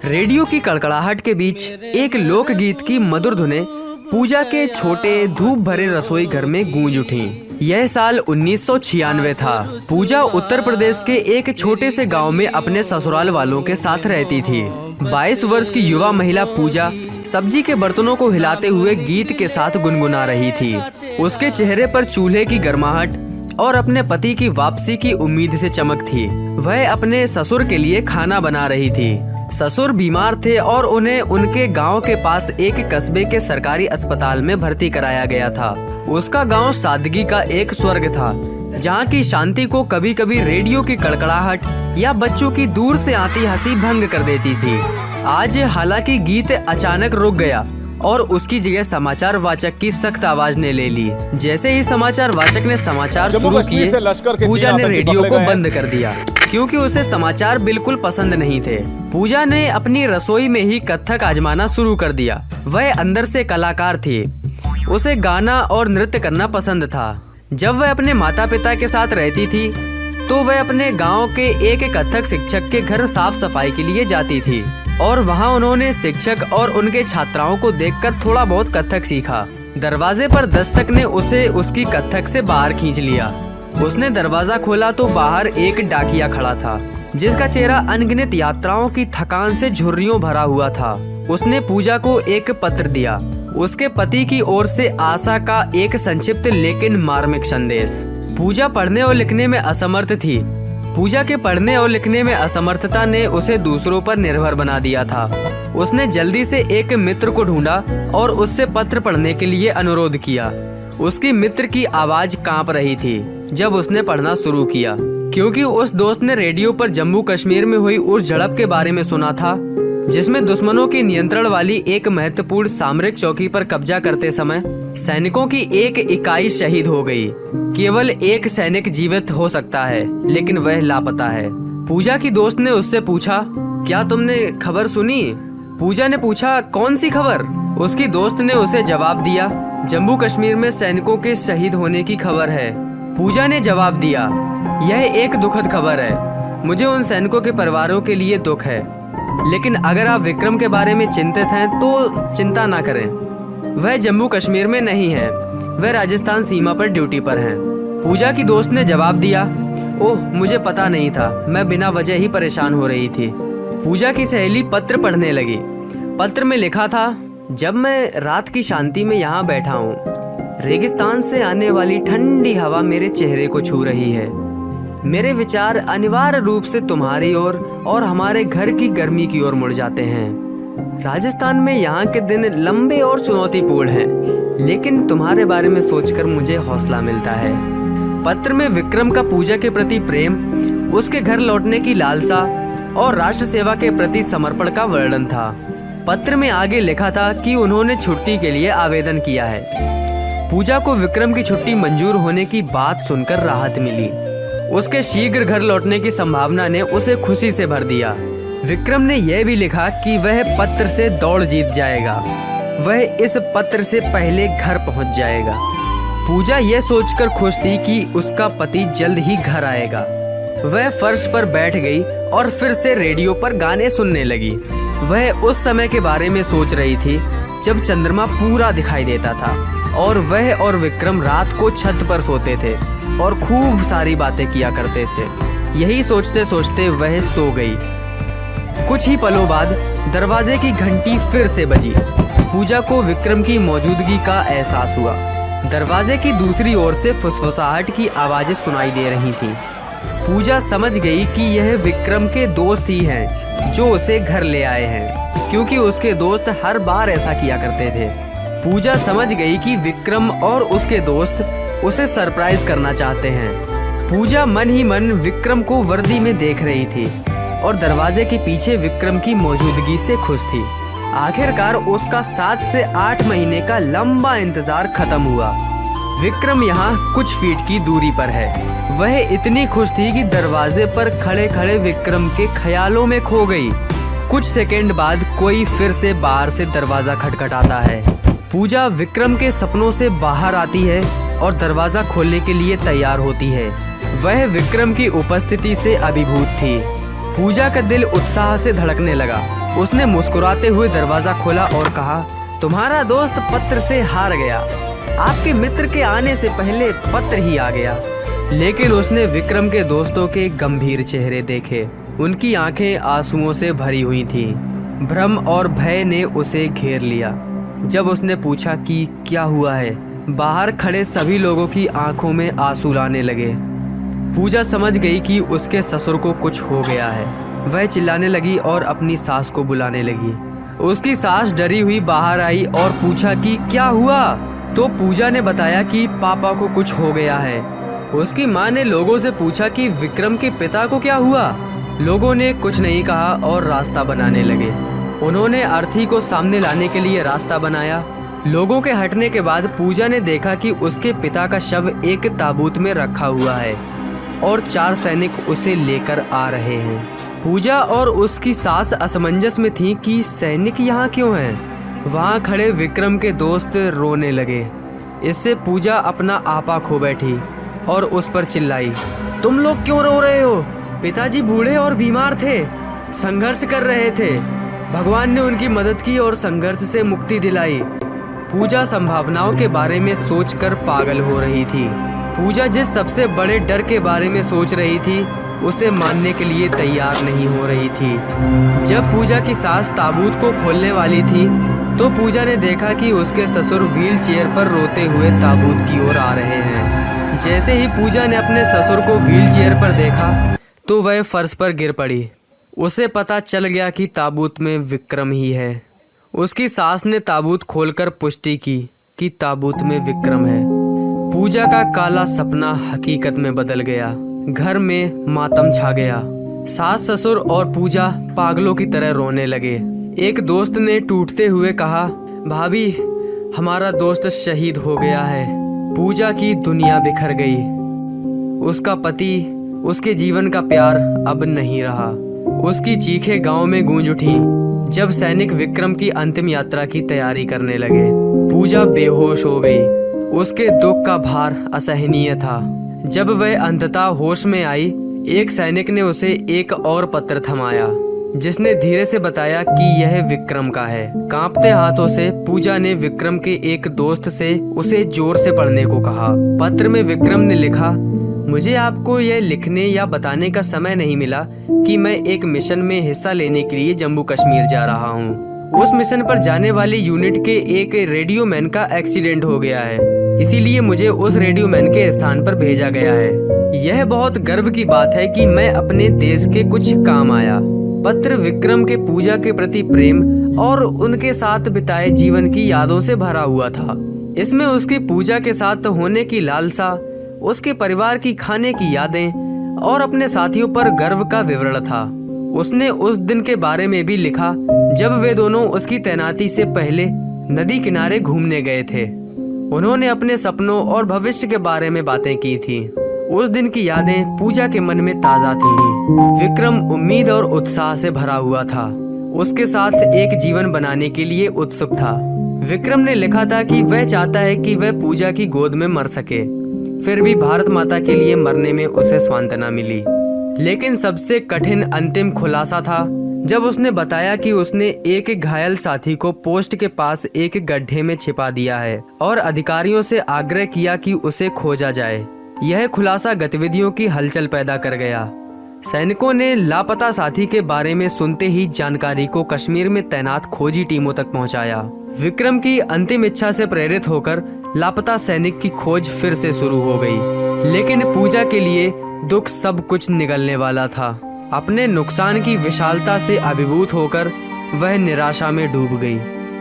Radio की कड़कड़ाहट के बीच एक लोकगीत की मधुर धुनें पूजा के छोटे धूप भरे रसोई घर में गूंज उठी। यह साल 1996 था। पूजा उत्तर प्रदेश के एक छोटे से गांव में अपने ससुराल वालों के साथ रहती थी। 22 वर्ष की युवा महिला पूजा सब्जी के बर्तनों को हिलाते हुए गीत के साथ गुनगुना रही थी। उसके चेहरे पर चूल्हे की गर्माहट और अपने पति की वापसी की उम्मीद से चमक थी। वह अपने ससुर के लिए खाना बना रही थी। ससुर बीमार थे और उन्हें उनके गांव के पास एक कस्बे के सरकारी अस्पताल में भर्ती कराया गया था। उसका गांव सादगी का एक स्वर्ग था, जहां की शांति को कभी कभी रेडियो की कड़कड़ाहट या बच्चों की दूर से आती हंसी भंग कर देती थी। आज हालांकि गीत अचानक रुक गया और उसकी जगह समाचार वाचक की सख्त आवाज ने ले ली। जैसे ही समाचार वाचक ने समाचार शुरू किए, पूजा ने रेडियो को बंद कर दिया, क्योंकि उसे समाचार बिल्कुल पसंद नहीं थे। पूजा ने अपनी रसोई में ही कथक आजमाना शुरू कर दिया। वह अंदर से कलाकार थी। उसे गाना और नृत्य करना पसंद था। जब वह अपने माता पिता के साथ रहती थी तो वह अपने गांव के एक कथक शिक्षक के घर साफ सफाई के लिए जाती थी और वहां उन्होंने शिक्षक और उनके छात्राओं को देखकर थोड़ा बहुत कथक सीखा। दरवाजे पर दस्तक ने उसे उसकी कथक से बाहर खींच लिया। उसने दरवाजा खोला तो बाहर एक डाकिया खड़ा था, जिसका चेहरा अनगिनत यात्राओं की थकान से झुर्रियों भरा हुआ था। उसने पूजा को एक पत्र दिया, उसके पति की ओर से आशा का एक संक्षिप्त लेकिन मार्मिक संदेश। पूजा पढ़ने और लिखने में असमर्थ थी। पूजा के पढ़ने और लिखने में असमर्थता ने उसे दूसरों पर निर्भर बना दिया था। उसने जल्दी से एक मित्र को ढूंढा और उससे पत्र पढ़ने के लिए अनुरोध किया। उसकी मित्र की आवाज कांप रही थी जब उसने पढ़ना शुरू किया, क्योंकि उस दोस्त ने रेडियो पर जम्मू कश्मीर में हुई उस झड़प के बारे में सुना था, जिसमें दुश्मनों के नियंत्रण वाली एक महत्वपूर्ण सामरिक चौकी पर कब्जा करते समय सैनिकों की एक इकाई शहीद हो गई। केवल एक सैनिक जीवित हो सकता है, लेकिन वह लापता है। पूजा की दोस्त ने उससे पूछा, क्या तुमने खबर सुनी? पूजा ने पूछा, कौन सी खबर? उसकी दोस्त ने उसे जवाब दिया, जम्मू कश्मीर में सैनिकों के शहीद होने की खबर है। पूजा ने जवाब दिया, यह एक दुखद खबर है। मुझे उन सैनिकों के परिवारों के लिए दुख है, लेकिन अगर आप विक्रम के बारे में चिंतित हैं तो चिंता ना करें। वह जम्मू कश्मीर में नहीं है, वह राजस्थान सीमा पर ड्यूटी पर हैं। पूजा की दोस्त ने जवाब दिया, ओह मुझे पता नहीं था, मैं बिना वजह ही परेशान हो रही थी। पूजा की सहेली पत्र पढ़ने लगी। पत्र में लिखा था, जब मैं रात की शांति में यहाँ बैठा हूँ, रेगिस्तान से आने वाली ठंडी हवा मेरे चेहरे को छू रही है। मेरे विचार अनिवार्य रूप से तुम्हारी ओर और हमारे घर की गर्मी की ओर मुड़ जाते हैं। राजस्थान में यहाँ के दिन लंबे और चुनौतीपूर्ण हैं, लेकिन तुम्हारे बारे में सोचकर मुझे हौसला मिलता है। पत्र में विक्रम का पूजा के प्रति प्रेम, उसके घर लौटने की लालसा और राष्ट्र सेवा के प्रति समर्पण का वर्णन था। पत्र में आगे लिखा था कि उन्होंने छुट्टी के लिए आवेदन किया है। पूजा को विक्रम की छुट्टी मंजूर होने की बात सुनकर राहत मिली। उसके शीघ्र घर लौटने की संभावना ने उसे खुशी से भर दिया। विक्रम ने यह भी लिखा कि वह पत्र से दौड़ जीत जाएगा। वह इस पत्र से पहले घर पहुंच जाएगा। पूजा यह सोचकर खुश थी कि उसका पति जल्द ही घर आएगा। वह फर्श पर बैठ गई और फिर से रेडियो पर गाने सुनने लगी। वह उस समय के बारे में सोच रही थी जब चंद्रमा पूरा दिखाई देता था और वह और विक्रम रात को छत पर सोते थे और खूब सारी बातें किया करते थे। यही सोचते सोचते वह सो गई। कुछ ही पलों बाद दरवाजे की घंटी फिर से बजी। पूजा को विक्रम की मौजूदगी का एहसास हुआ। दरवाजे की दूसरी ओर से फुसफुसाहट की आवाजें सुनाई दे रही थीं। पूजा समझ गई कि यह विक्रम के दोस्त ही हैं जो उसे घर ले आए हैं, क्योंकि उसके दोस्त हर बार ऐसा किया करते थे। पूजा समझ गई कि विक्रम और उसके दोस्त उसे सरप्राइज करना चाहते हैं। पूजा मन ही मन विक्रम को वर्दी में देख रही थी और दरवाजे के पीछे विक्रम की मौजूदगी से खुश थी। आखिरकार उसका 7 से 8 महीने का लंबा इंतजार खत्म हुआ। विक्रम यहाँ कुछ फीट की दूरी पर है। वह इतनी खुश थी कि दरवाजे पर खड़े खड़े विक्रम के ख्यालों में खो गई। कुछ सेकंड बाद कोई फिर से बाहर से दरवाजा खटखटाता है। पूजा विक्रम के सपनों से बाहर आती है और दरवाजा खोलने के लिए तैयार होती है। वह विक्रम की उपस्थिति से अभिभूत थी। पूजा का दिल उत्साह से धड़कने लगा। उसने मुस्कुराते हुए दरवाजा खोला और कहा, तुम्हारा दोस्त पत्र से हार गया। आपके मित्र के आने से पहले पत्र ही आ गया। लेकिन उसने विक्रम के दोस्तों के गंभीर चेहरे देखे। उनकी आंखें आंसुओं से भरी हुई थीं। भ्रम और भय ने उसे घेर लिया। जब उसने पूछा कि क्या हुआ है, बाहर खड़े सभी लोगों की आंखों में आंसू लाने लगे। पूजा समझ गई कि उसके ससुर को कुछ हो गया है। वह चिल्लाने लगी और अपनी सास को बुलाने लगी। उसकी सास डरी हुई बाहर आई और पूछा कि क्या हुआ। तो पूजा ने बताया कि पापा को कुछ हो गया है। उसकी माँ ने लोगों से पूछा कि विक्रम के पिता को क्या हुआ। लोगों ने कुछ नहीं कहा और रास्ता बनाने लगे। उन्होंने अर्थी को सामने लाने के लिए रास्ता बनाया। लोगों के हटने के बाद पूजा ने देखा कि उसके पिता का शव एक ताबूत में रखा हुआ है और 4 सैनिक उसे लेकर आ रहे हैं। पूजा और उसकी सास असमंजस में थी कि सैनिक यहाँ क्यों हैं। वहाँ खड़े विक्रम के दोस्त रोने लगे। इससे पूजा अपना आपा खो बैठी और उस पर चिल्लाई, तुम लोग क्यों रो रहे हो? पिताजी बूढ़े और बीमार थे, संघर्ष कर रहे थे। भगवान ने उनकी मदद की और संघर्ष से मुक्ति दिलाई। पूजा संभावनाओं के बारे में सोचकर पागल हो रही थी। पूजा जिस सबसे बड़े डर के बारे में सोच रही थी उसे मानने के लिए तैयार नहीं हो रही थी। जब पूजा की सास ताबूत को खोलने वाली थी तो पूजा ने देखा कि उसके ससुर व्हील चेयर पर रोते हुए ताबूत की ओर आ रहे हैं। जैसे ही पूजा ने अपने ससुर को व्हील चेयर पर देखा तो वह फर्श पर गिर पड़ी। उसे पता चल गया कि ताबूत में विक्रम ही है। उसकी सास ने ताबूत खोलकर पुष्टि की कि ताबूत में विक्रम है। पूजा का काला सपना हकीकत में बदल गया। घर में मातम छा गया। सास ससुर और पूजा पागलों की तरह रोने लगे। एक दोस्त ने टूटते हुए कहा, भाभी हमारा दोस्त शहीद हो गया है। पूजा की दुनिया बिखर गई। उसका पति, उसके जीवन का प्यार अब नहीं रहा। उसकी चीखें गांव में गूंज उठी जब सैनिक विक्रम की अंतिम यात्रा की तैयारी करने लगे। पूजा बेहोश हो गई। उसके दुख का भार असहनीय था। जब वह अंततः होश में आई, एक सैनिक ने उसे एक और पत्र थमाया जिसने धीरे से बताया कि यह विक्रम का है। कांपते हाथों से पूजा ने विक्रम के एक दोस्त से उसे जोर से पढ़ने को कहा। पत्र में विक्रम ने लिखा, मुझे आपको यह लिखने या बताने का समय नहीं मिला कि मैं एक मिशन में हिस्सा लेने के लिए जम्मू कश्मीर जा रहा हूँ। उस मिशन पर जाने वाली यूनिट के एक रेडियो मैन का एक्सीडेंट हो गया है, इसीलिए मुझे उस रेडियो मैन के स्थान पर भेजा गया है। यह बहुत गर्व की बात है कि मैं अपने देश के कुछ काम आया। पत्र विक्रम के पूजा के प्रति प्रेम और उनके साथ बिताए जीवन की यादों से भरा हुआ था। इसमें उसकी पूजा के साथ होने की लालसा, उसके परिवार की खाने की यादें और अपने साथियों पर गर्व का विवरण था। उसने उस दिन के बारे में भी लिखा जब वे दोनों उसकी तैनाती से पहले नदी किनारे घूमने गए थे। उन्होंने अपने सपनों और भविष्य के बारे में बातें की थी। उस दिन की यादें पूजा के मन में ताज़ा थीं। विक्रम उम्मीद और उत्साह से भरा हुआ था। उसके साथ एक जीवन बनाने के लिए उत्सुक था। विक्रम ने लिखा था कि वह चाहता है कि वह पूजा की गोद में मर सके। फिर भी भारत माता के लिए मरने में उसे सांत्वना मिली। लेकिन सबसे कठिन अंतिम खुलासा था जब उसने बताया कि उसने एक घायल साथी को पोस्ट के पास एक गड्ढे में छिपा दिया है और अधिकारियों से आग्रह किया कि उसे खोजा जाए। यह खुलासा गतिविधियों की हलचल पैदा कर गया। सैनिकों ने लापता साथी के बारे में सुनते ही जानकारी को कश्मीर में तैनात खोजी टीमों तक पहुंचाया। विक्रम की अंतिम इच्छा से प्रेरित होकर लापता सैनिक की खोज फिर से शुरू हो गई। लेकिन पूजा के लिए दुख सब कुछ निगलने वाला था। अपने नुकसान की विशालता से अभिभूत होकर वह निराशा में डूब गई।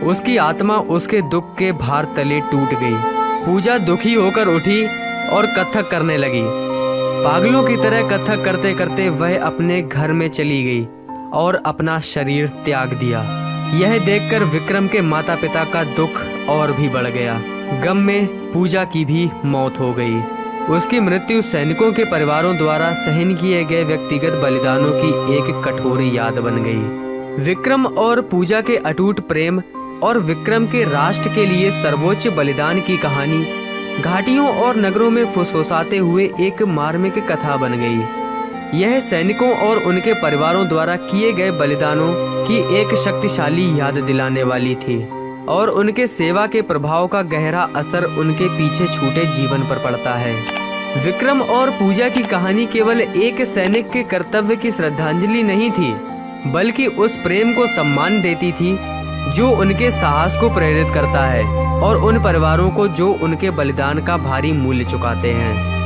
उसकी आत्मा उसके दुख के भार तले टूट गई। पूजा दुखी होकर उठी और कथक करने लगी। पागलों की तरह कथक करते करते वह अपने घर में चली गई और अपना शरीर त्याग दिया। यह देखकर विक्रम के माता पिता का दुख और भी बढ़ गया। गम में पूजा की भी मौत हो गई। उसकी मृत्यु सैनिकों के परिवारों द्वारा सहन किए गए व्यक्तिगत बलिदानों की एक कठोर याद बन गई। विक्रम और पूजा के अटूट प्रेम और विक्रम के राष्ट्र के लिए सर्वोच्च बलिदान की कहानी घाटियों और नगरों में फुसफुसाते हुए एक मार्मिक कथा बन गई। यह सैनिकों और उनके परिवारों द्वारा किए गए बलिदानों की एक शक्तिशाली याद दिलाने वाली थी और उनके सेवा के प्रभाव का गहरा असर उनके पीछे छूटे जीवन पर पड़ता है। विक्रम और पूजा की कहानी केवल एक सैनिक के कर्तव्य की श्रद्धांजलि नहीं थी, बल्कि उस प्रेम को सम्मान देती थी जो उनके साहस को प्रेरित करता है और उन परिवारों को जो उनके बलिदान का भारी मूल्य चुकाते हैं।